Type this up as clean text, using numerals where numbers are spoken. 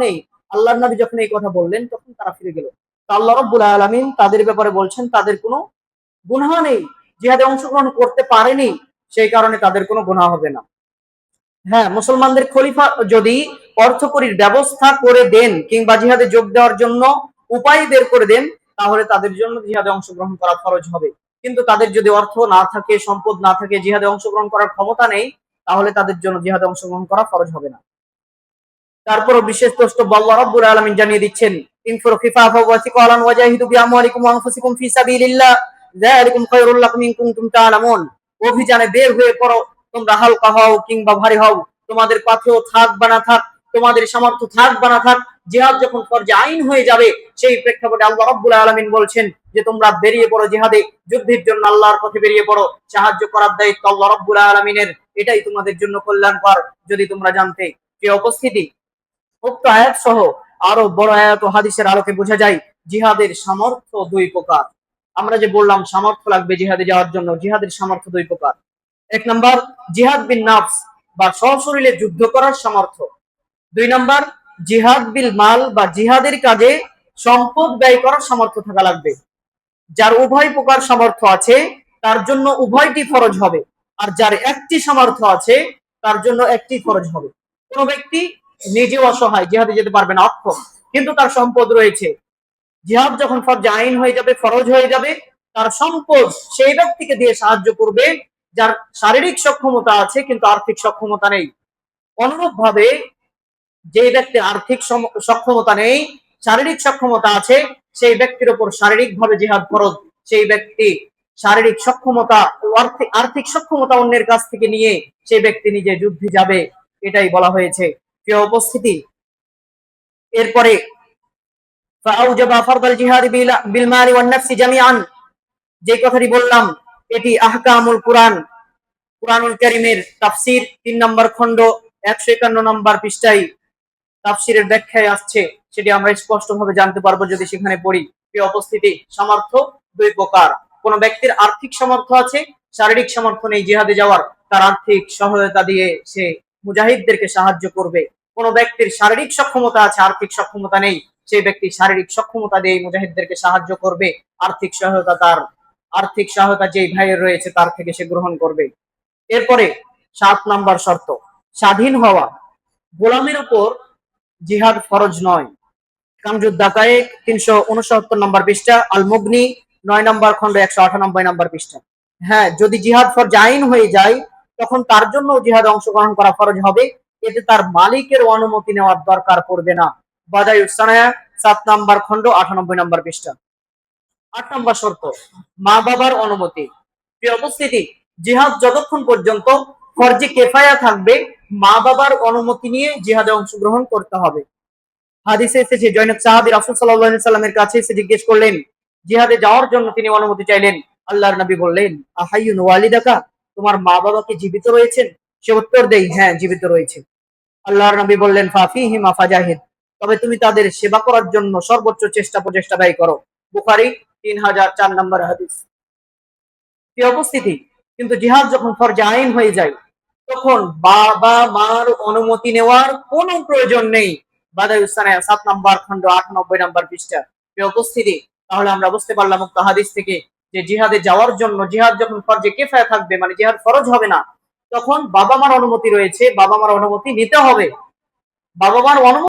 নেই। আল্লাহর নবী যখন এই কথা বললেন তখন তারা ফিরে গেল। তো আল্লাহ রাব্বুল আলামিন তাদের ব্যাপারে বলছেন তাদের কোনো গুনাহ নেই, জিহাদে অংশগ্রহণ করতে পারেনি, সেই কারণে তাদের কোনো গুনাহ হবে না। হ্যাঁ, মুসলমানদের খলিফা যদি অর্থকরীর ব্যবস্থা করে দেন কিংবা জিহাদে যোগ দেওয়ার জন্য উপায় বের করে দেন, তাহলে তাদের জন্য জিহাদে অংশগ্রহণ করা ফরজ হবে। কিন্তু তাদের যদি অর্থ না থাকে, সম্পদ না থাকে, জিহাদে অংশগ্রহণ করার ক্ষমতা নেই, তাহলে তাদের জন্য জিহাদে অংশগ্রহণ করা ফরজ হবে না। তারপরও বিশেষ প্রস্তাব আল্লাহ রাব্বুল আলামিন জানিয়ে দিচ্ছেন, ইনফিরু খিফাফা ওয়া সিকালান ওয়াজাহিদু বিআমওয়ালিকুম ওয়া আনফুসিকুম ফি সাবিলিল্লাহ যালিকুম খায়রুল লাকুম ইন কুনতুম তা'লামুন। অভিযানে বের হয়ে পড়ো, তোমরা হালকা হও কিংবা ভারী হও, তোমাদের পাথেও থাক বা না থাক, তোমাদের সামর্থ্য থাক বা না থাক, জিহাদ যখন ফরজে আইন হয়ে যাবে সেই প্রেক্ষাপটে আল্লাহ রাব্বুল আলামিন বলছেন যে তোমরা বেরিয়ে পড়ো জিহাদে, যুদ্ধের জন্য আল্লাহর পথে বেরিয়ে পড়ো, সাহায্য করার দায়িত্ব আল্লাহ রাব্বুল আলামিনের, এটাই তোমাদের জন্য কল্যাণকর যদি তোমরা জানতে। প্রিয় উপস্থিতি, উক্ত আয়াত সহ আরো বড় আয়াত ও হাদিসের আলোকে বোঝা যায় জিহাদের সামর্থ্য দুই প্রকার। আমরা যে বললাম সামর্থ্য লাগবে জিহাদে যাওয়ার জন্য, জিহাদের সামর্থ্য দুই প্রকার। এক নাম্বার জিহাদ বিন নাফস বা সশরীরে যুদ্ধ করার সামর্থ্য। দুই নাম্বার জিহাদ বিল মাল বা জিহাদের কাজে সম্পদ ব্যয় করার সামর্থ্য থাকা লাগবে। যার উভয় প্রকার সামর্থ্য আছে তার জন্য উভয়টি ফরজ হবে, আর যার একটি সামর্থ্য আছে তার জন্য একটি ফরজ হবে। কোন ব্যক্তি নিজেও অসহায়, জিহাদে যেতে পারবে না, অক্ষম, কিন্তু তার সম্পদ রয়েছে, জিহাদ যখন ফরজে আইন হয়ে যাবে, ফরজ হয়ে যাবে, তার সম্পদ সেই ব্যক্তিকে দিয়ে সাহায্য করবে যার শারীরিক সক্ষমতা আছে কিন্তু আর্থিক সক্ষমতা নেই। অনুরূপ ভাবে যে ব্যক্তির আর্থিক সক্ষমতা নেই, শারীরিক সক্ষমতা আছে, সেই ব্যক্তির উপর শারীরিক ভাবে জিহাদ ফরজ। সেই ব্যক্তি শারীরিক সক্ষমতা ও আর্থিক সক্ষমতা অন্যের কাছ থেকে নিয়ে সেই ব্যক্তি নিজে যুদ্ধে যাবে, এটাই বলা হয়েছে। প্রিয় উপস্থিতি, এরপরে ফাআউজাবা ফারদাল জিহাদি বিল মালি ওয়ান নাফসি জামিআন, যে কথাটি বললাম এটি আহকামুল কুরআন, কুরআনুল কারীমের তাফসীর 3 নম্বর খণ্ড 151 নম্বর পৃষ্ঠায় তাফসীরের ব্যাখ্যায় আসছে, সেটি আমরা স্পষ্টভাবে জানতে পারবো যদি সেখানে পড়ি। প্রিয় উপস্থিতি, সামর্থ্য দুই প্রকার। কোন ব্যক্তির আর্থিক সামর্থ্য আছে, শারীরিক সামর্থ্য নেই জিহাদে যাওয়ার, তার আর্থিক সহায়তা দিয়ে সে মুজাহিদদেরকে সাহায্য করবে। কোন ব্যক্তির শারীরিক সক্ষমতা আছে, আর্থিক সক্ষমতা নেই, সেই ব্যক্তি শারীরিক সক্ষমতা দিয়ে মুজাহিদদেরকে সাহায্য করবে, আর্থিক সহায়তা যেই ভাইয়ের রয়েছে তার থেকে সে গ্রহণ করবে। এরপরে 7 নম্বর শর্ত, স্বাধীন হওয়া। গোলামের উপর জিহাদ ফরজ নয়। কামজুদ দাকায়েক 369 নম্বর পৃষ্ঠা, আল মুগনি 9 নম্বর খণ্ড 198 নম্বর পৃষ্ঠা। হ্যাঁ, যদি জিহাদ ফরজ আইন হয়ে যায় তখন তার জন্য জিহাদে অংশগ্রহণ করা ফরজ হবে, এতে তার মালিকের অনুমতি নেওয়ার দরকার পড়বে না। বাদায়ুস সানায়া 7 নম্বর খণ্ড 98 নম্বর পৃষ্ঠা। 8 নম্বর শর্ত, মা বাবার অনুমতি। প্রিয় উপস্থিতি, জিহাদ যতক্ষণ পর্যন্ত ফরজে কিফায়া থাকবে মা বাবার অনুমতি নিয়ে জিহাদে অংশগ্রহণ করতে হবে। হাদিসে এসেছে জয়নব সাহাবী রাসূল সাল্লাল্লাহু আলাইহি সাল্লামের কাছে এসে জিজ্ঞেস করলেন, জিহাদে যাওয়ার জন্য তিনি অনুমতি চাইলেন। আল্লাহর নবী বললেন, আহাইয়ুন ওয়ালিদাকা, তোমার মা বাবা কি জীবিত রয়েছেন? সে উত্তর দেয়, হ্যাঁ জীবিত রয়েছে। আল্লাহর নবী বললেন, ফাফিহিমা ফাজাহিদ, তবে তুমি তাদের সেবা করার জন্য সর্বোচ্চ প্রচেষ্টা ব্যয় করো। বুখারী 3004 নম্বর হাদিস। কি উপস্থিতি, কিন্তু জিহাদ যখন ফরজে আইন হয়ে যায় তখন বাবা মার অনুমতি নেওয়ার কোনো প্রয়োজন নেই। বাদায়ুস সানায়া 7 নম্বর খণ্ড 98 নম্বর পৃষ্ঠা। প্রিয় উপস্থিতি, তাহলে আমরা বুঝতে পারলাম উক্ত হাদিস থেকে যে জিহাদে যাওয়ার জন্য, জিহাদ যখন ফরজে কিফায়া থাকবে মানে জিহাদ ফরজ হবে না, তখন বাবা মার অনুমতি রয়েছে, বাবা মার অনুমতি নিতে হবে। বাবা মার অনুমতি